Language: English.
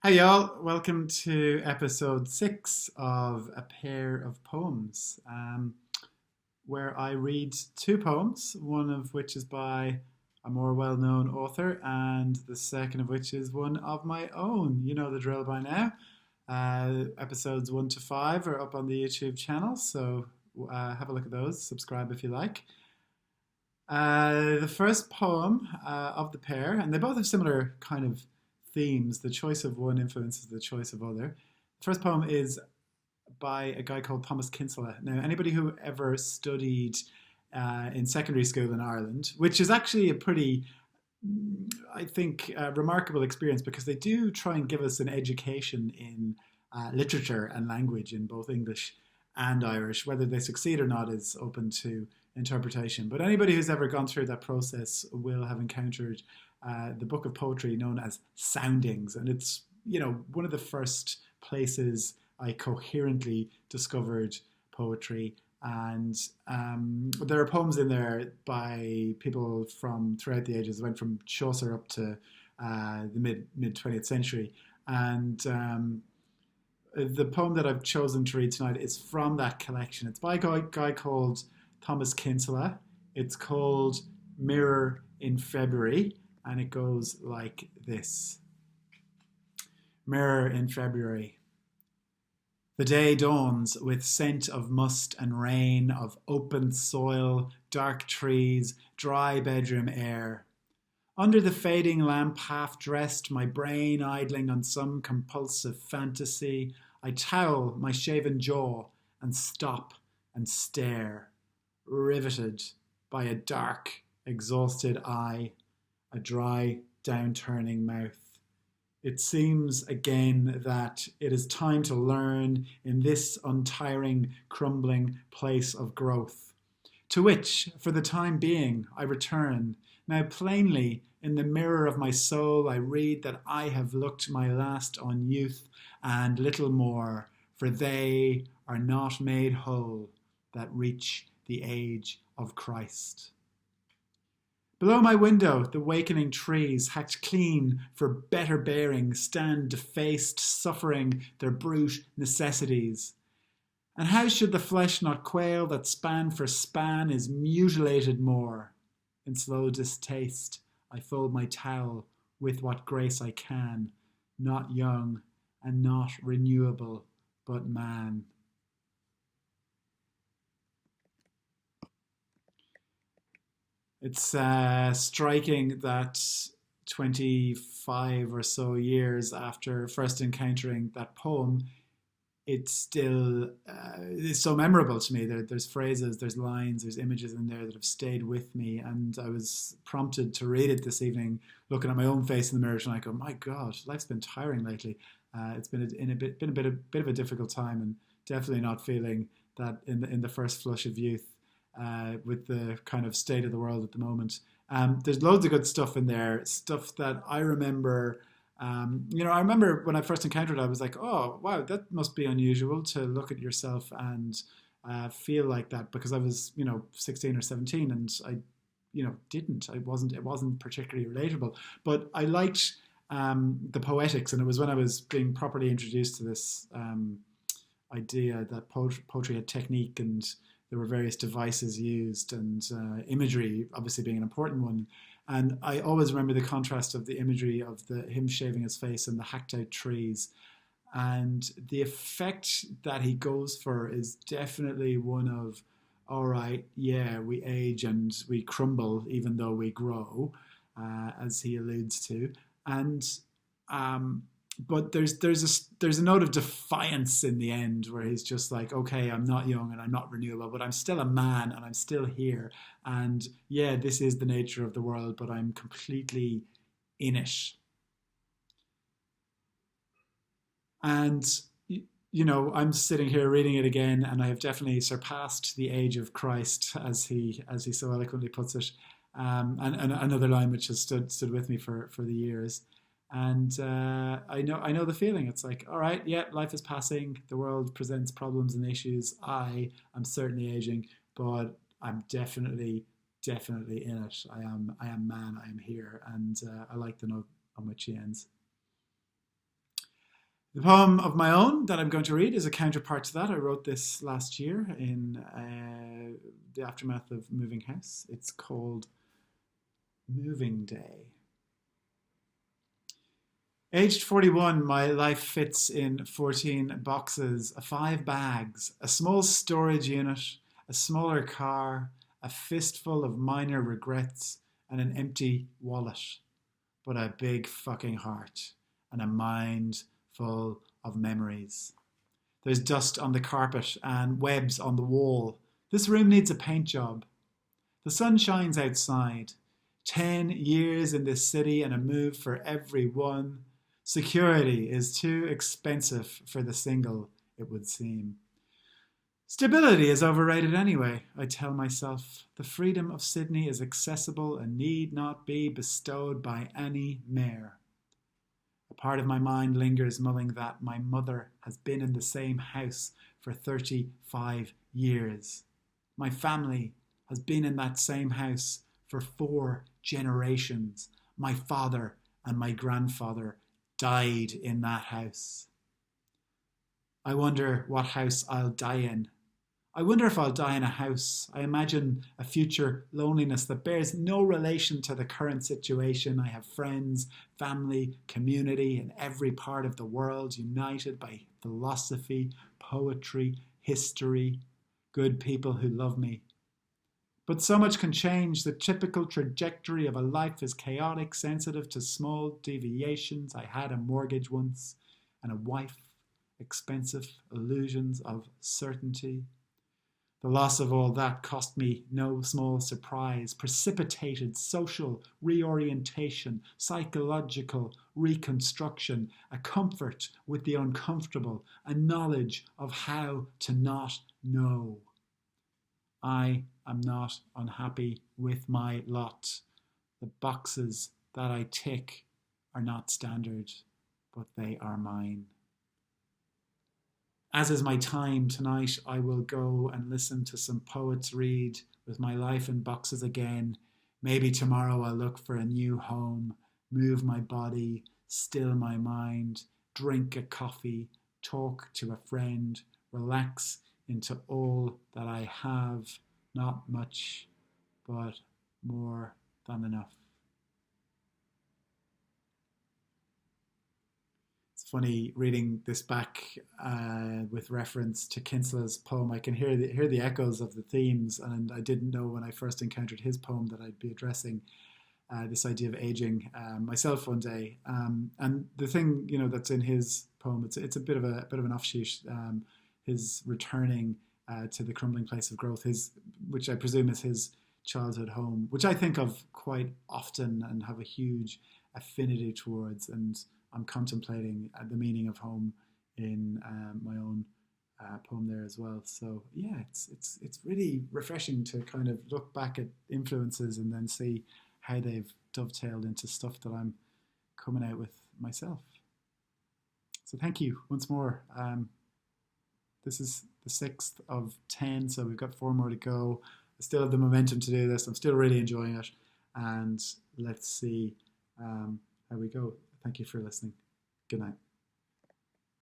Hi, y'all. Welcome to episode 6 of A Pair of Poems, where I read two poems, one of which is by a more well known author, and the second of which is one of my own. You know the drill by now. Episodes 1 to 5 are up on the YouTube channel, so have a look at those. Subscribe if you like. The first poem of the pair, and they both have similar kind of themes. The choice of one influences the choice of other. The first poem is by a guy called Thomas Kinsella. Now, anybody who ever studied in secondary school in Ireland, which is actually a pretty, I think, remarkable experience because they do try and give us an education in literature and language in both English and Irish. Whether they succeed or not is open to interpretation. But anybody who's ever gone through that process will have encountered the book of poetry known as Soundings, and it's one of the first places I coherently discovered poetry. And there are poems in there by people from throughout the ages. Went from Chaucer up to the mid 20th century, and the poem that I've chosen to read tonight is from that collection. It's by a guy called Thomas Kinsella. It's called Mirror in February, and it goes like this. Mirror in February. The day dawns with scent of must and rain, of open soil, dark trees, dry bedroom air. Under the fading lamp, half dressed, my brain idling on some compulsive fantasy, I towel my shaven jaw and stop and stare, riveted by a dark, exhausted eye, a dry, downturning mouth. It seems again that it is time to learn in this untiring, crumbling place of growth, to which, for the time being, I return. Now plainly, in the mirror of my soul, I read that I have looked my last on youth and little more, for they are not made whole that reach the age of Christ. Below my window, the wakening trees, hacked clean for better bearing, stand defaced, suffering their brute necessities. And how should the flesh not quail that span for span is mutilated more? In slow distaste, I fold my towel with what grace I can, not young and not renewable, but man. It's striking that 25 or so years after first encountering that poem, it still is so memorable to me. There's phrases, there's lines, there's images in there that have stayed with me. And I was prompted to read it this evening, looking at my own face in the mirror, and I go, "My God, life's been tiring lately. It's been a bit of a difficult time, and definitely not feeling that in the first flush of youth." With the kind of state of the world at the moment. There's loads of good stuff in there, stuff that I remember. I remember when I first encountered it, I was like, oh, wow, that must be unusual to look at yourself and feel like that because I was, 16 or 17 and I, didn't. It wasn't particularly relatable. But I liked the poetics, and it was when I was being properly introduced to this idea that poetry had technique and there were various devices used and imagery obviously being an important one. And I always remember the contrast of the imagery of him shaving his face and the hacked out trees. And the effect that he goes for is definitely one of, all right, yeah, we age and we crumble even though we grow, as he alludes to. And um, but there's a note of defiance in the end where he's just like, okay, I'm not young and I'm not renewable, but I'm still a man and I'm still here. And yeah, this is the nature of the world, but I'm completely in it. And I'm sitting here reading it again, and I have definitely surpassed the age of Christ, as he so eloquently puts it. And another line which has stood with me for the years. And I know the feeling. It's like, all right, yeah, life is passing. The world presents problems and issues. I am certainly aging, but I'm definitely in it. I am man. I am here, and I like the note on which he ends. The poem of my own that I'm going to read is a counterpart to that. I wrote this last year in the aftermath of moving house. It's called Moving Day. Aged 41, my life fits in 14 boxes, 5 bags, a small storage unit, a smaller car, a fistful of minor regrets, and an empty wallet. But a big fucking heart and a mind full of memories. There's dust on the carpet and webs on the wall. This room needs a paint job. The sun shines outside. 10 years in this city and a move for everyone. Security is too expensive for the single, it would seem. Stability is overrated anyway, I tell myself. The freedom of Sydney is accessible and need not be bestowed by any mayor. A part of my mind lingers mulling that my mother has been in the same house for 35 years. My family has been in that same house for 4 generations. My father and my grandfather died in that house. I wonder what house I'll die in. I wonder if I'll die in a house. I imagine a future loneliness that bears no relation to the current situation. I have friends, family, community in every part of the world, united by philosophy, poetry, history, good people who love me. But so much can change. The typical trajectory of a life is chaotic, sensitive to small deviations. I had a mortgage once and a wife, expensive illusions of certainty. The loss of all that cost me no small surprise, precipitated social reorientation, psychological reconstruction, a comfort with the uncomfortable, a knowledge of how to not know. I am not unhappy with my lot. The boxes that I tick are not standard, but they are mine. As is my time tonight, I will go and listen to some poets read with my life in boxes again. Maybe tomorrow I'll look for a new home, move my body, still my mind, drink a coffee, talk to a friend, relax into all that I have, not much, but more than enough. Funny reading this back with reference to Kinsella's poem. I can hear the echoes of the themes, and I didn't know when I first encountered his poem that I'd be addressing this idea of aging myself one day. And the thing that's in his poem, it's a bit of an offshoot. His returning to the crumbling place of growth, which I presume is his childhood home, which I think of quite often and have a huge affinity towards. And I'm contemplating the meaning of home in my own poem there as well. So yeah, it's really refreshing to kind of look back at influences and then see how they've dovetailed into stuff that I'm coming out with myself. So thank you once more. This is the 6th of 10, so we've got 4 more to go. I still have the momentum to do this. I'm still really enjoying it, and let's see how we go. Thank you for listening. Good night.